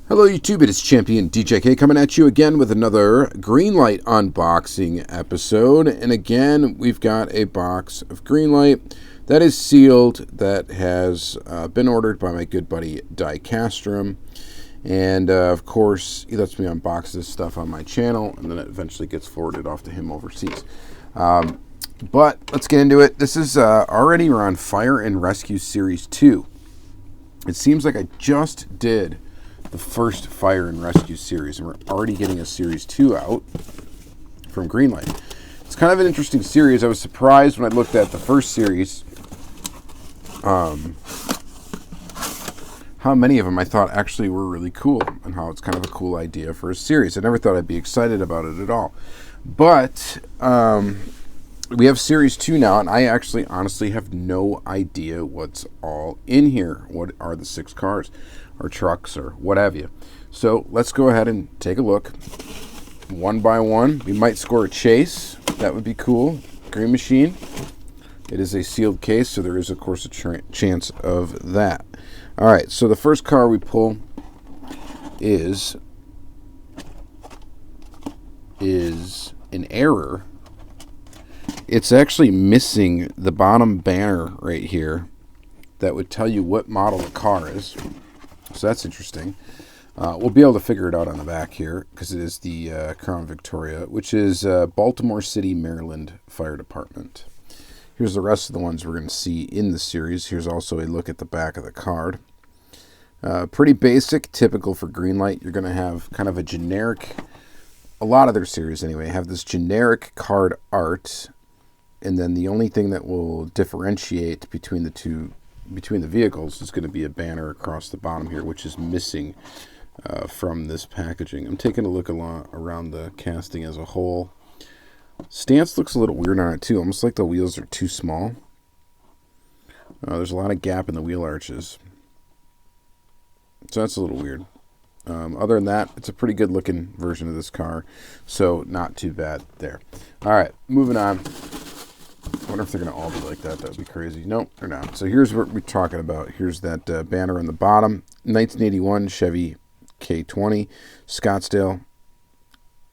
Hello YouTube, it is Championdjk coming at you again with another Greenlight unboxing episode. And again, we've got a box of Greenlight that is sealed, that has been ordered by my good buddy Diecast. And of course, he lets me unbox this stuff on my channel, and then it eventually gets forwarded off to him overseas. But let's get into it. This is already on Fire and Rescue Series 2. It seems like I just did the first Fire and Rescue series, and we're already getting a Series 2 out from Greenlight. It's kind of an interesting series. I was surprised when I looked at the first series how many of them I thought actually were really cool, and how it's kind of a cool idea for a series. I never thought I'd be excited about it at all. But we have Series 2 now, and I actually honestly have no idea what's all in here. What are the 6 cars or trucks or what have you? So let's go ahead and take a look one by one. We might score a chase. That would be cool. Green Machine. It is a sealed case, so there is of course a chance of that. All right, so the first car we pull is an error. It's actually missing the bottom banner right here that would tell you what model the car is. So that's interesting. We'll be able to figure it out on the back here, because it is the Crown Victoria, which is Baltimore City, Maryland Fire Department. Here's the rest of the ones we're going to see in the series. Here's also a look at the back of the card. Pretty basic, typical for Greenlight. You're going to have kind of a generic, a lot of their series anyway, have this generic card art, and then the only thing that will differentiate between the vehicles is going to be a banner across the bottom here, which is missing from this packaging. I'm taking a look around the casting as a whole. Stance looks a little weird on it too, almost like the wheels are too small. There's a lot of gap in the wheel arches, so that's a little weird. Other than that, it's a pretty good looking version of this car, so not too bad there. All right, moving on. I wonder if they're going to all be like that. That would be crazy. Nope, they're not. So here's what we're talking about. Here's that banner on the bottom. 1981 Chevy K20, Scottsdale,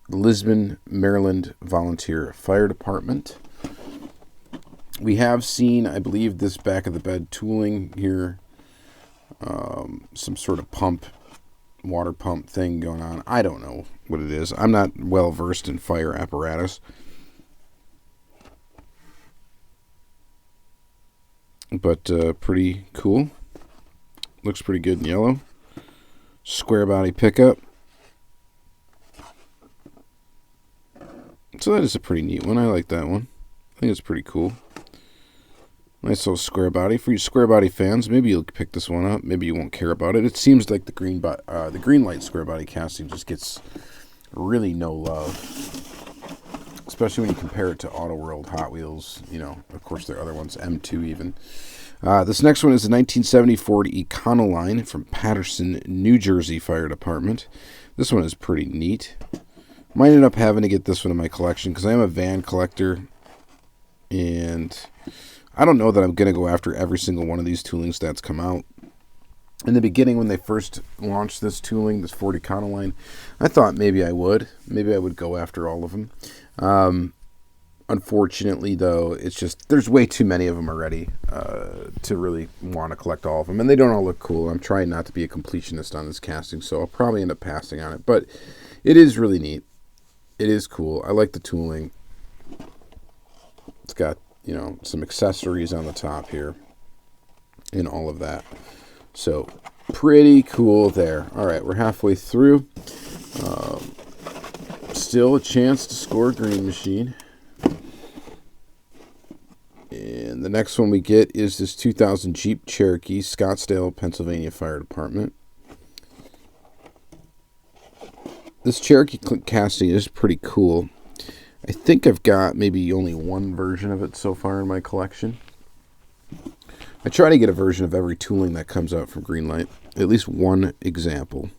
Lisbon, Maryland Volunteer Fire Department. We have seen, I believe, this back of the bed tooling here. Some sort of pump, water pump thing going on. I don't know what it is. I'm not well versed in fire apparatus. But pretty cool. Looks pretty good in yellow. Square body pickup. So that is a pretty neat one. I like that one. I think it's pretty cool. Nice little square body. For you square body fans, maybe you'll pick this one up. Maybe you won't care about it. It seems like the Greenlight square body casting just gets really no love, especially when you compare it to Auto World, Hot Wheels. You know, of course, there are other ones, M2 even. This next one is the 1970 Ford Econoline from Paterson, New Jersey Fire Department. This one is pretty neat. Might end up having to get this one in my collection because I am a van collector, and I don't know that I'm going to go after every single one of these tooling stats come out. In the beginning, when they first launched this tooling, this Ford Econoline, I thought maybe I would. Maybe I would go after all of them. Unfortunately, though, it's just there's way too many of them already to really want to collect all of them. And they don't all look cool. I'm trying not to be a completionist on this casting, so I'll probably end up passing on it. But it is really neat. It is cool. I like the tooling. It's got, you know, some accessories on the top here and all of that. So pretty cool there. All right, we're halfway through. Still a chance to score Green Machine. And the next one we get is this 2000 Jeep Cherokee, Scottsdale, Pennsylvania Fire Department. This Cherokee casting is pretty cool. I think I've got maybe only one version of it so far in my collection. I try to get a version of every tooling that comes out from Greenlight, at least one example.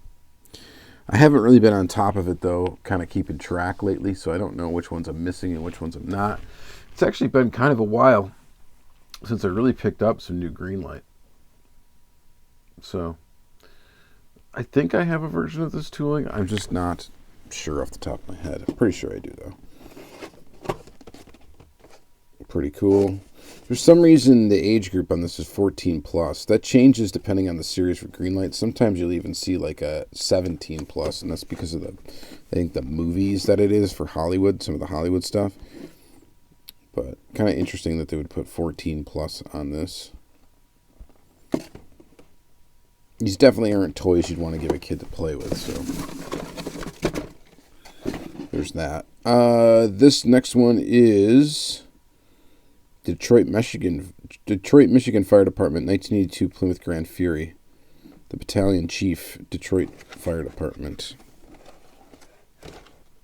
I haven't really been on top of it, though, kind of keeping track lately, so I don't know which ones I'm missing and which ones I'm not. It's actually been kind of a while since I really picked up some new Greenlight. So I think I have a version of this tooling. I'm just not sure off the top of my head. I'm pretty sure I do, though. Pretty cool. For some reason, the age group on this is 14 plus. That changes depending on the series for Greenlight. Sometimes you'll even see like a 17 plus, and that's because of I think the movies that it is for Hollywood, some of the Hollywood stuff. But kind of interesting that they would put 14 plus on this. These definitely aren't toys you'd want to give a kid to play with, so there's that. This next one is Detroit, Michigan Fire Department, 1982 Plymouth Grand Fury. The Battalion Chief, Detroit Fire Department.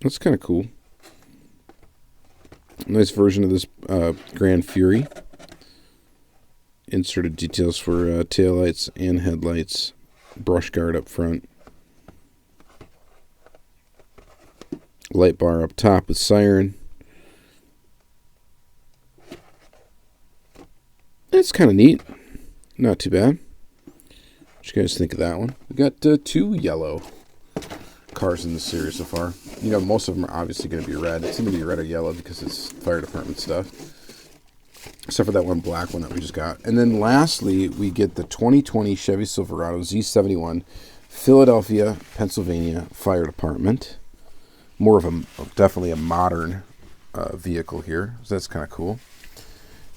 That's kind of cool. Nice version of this Grand Fury. Inserted details for taillights and headlights. Brush guard up front. Light bar up top with siren. It's kind of neat. Not too bad. What you guys think of that one? We got 2 yellow cars in the series so far. You know, most of them are obviously going to be red. It's going to be red or yellow because it's fire department stuff. Except for that one black one that we just got. And then lastly, we get the 2020 Chevy Silverado Z71 Philadelphia, Pennsylvania Fire Department. More of definitely a modern vehicle here. So that's kind of cool.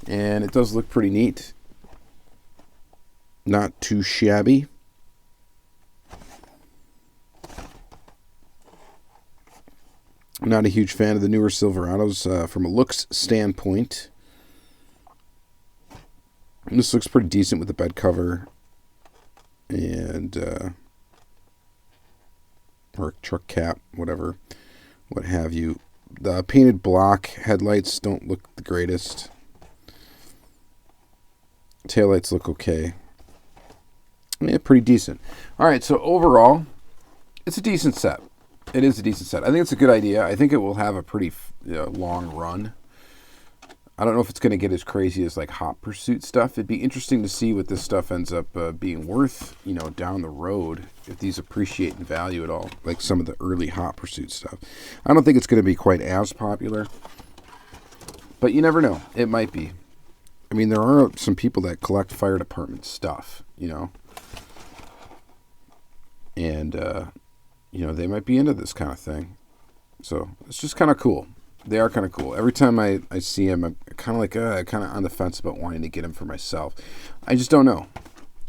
And it does look pretty neat. Not too shabby. I'm not a huge fan of the newer Silverados from a looks standpoint. This looks pretty decent with the bed cover and or truck cap, whatever, what have you. The painted block headlights don't look the greatest. Taillights look okay. Yeah, pretty decent. All right, so overall, it's a decent set. It is a decent set. I think it's a good idea. I think it will have a pretty long run. I don't know if it's going to get as crazy as like Hot Pursuit stuff. It'd be interesting to see what this stuff ends up being worth, down the road, if these appreciate in value at all, like some of the early Hot Pursuit stuff. I don't think it's going to be quite as popular, but you never know. It might be. I mean, there are some people that collect fire department stuff, and, they might be into this kind of thing. So it's just kind of cool. They are kind of cool. Every time I see them, I'm kind of on the fence about wanting to get them for myself. I just don't know.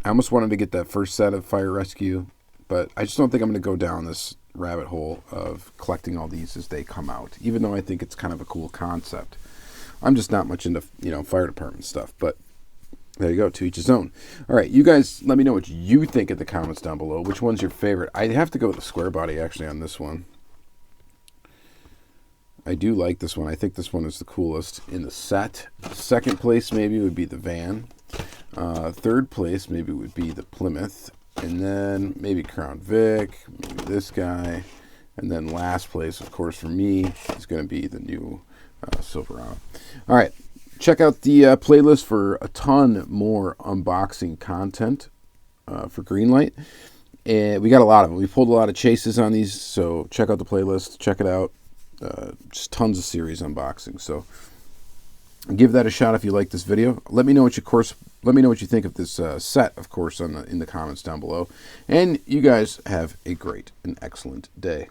I almost wanted to get that first set of Fire Rescue, but I just don't think I'm going to go down this rabbit hole of collecting all these as they come out, even though I think it's kind of a cool concept. I'm just not much into, fire department stuff, but there you go, to each his own. All right, you guys let me know what you think in the comments down below. Which one's your favorite? I'd have to go with the square body, actually, on this one. I do like this one. I think this one is the coolest in the set. Second place maybe would be the van. Third place maybe would be the Plymouth. And then maybe Crown Vic, maybe this guy. And then last place, of course, for me, is going to be the new Silverado. All right. Check out the playlist for a ton more unboxing content for Greenlight. And we got a lot of them. We pulled a lot of chases on these, so check out the playlist. Check it out. Just tons of series unboxing. So give that a shot if you like this video. Let me know what you think of this set, of course, in the comments down below. And you guys have a great and excellent day.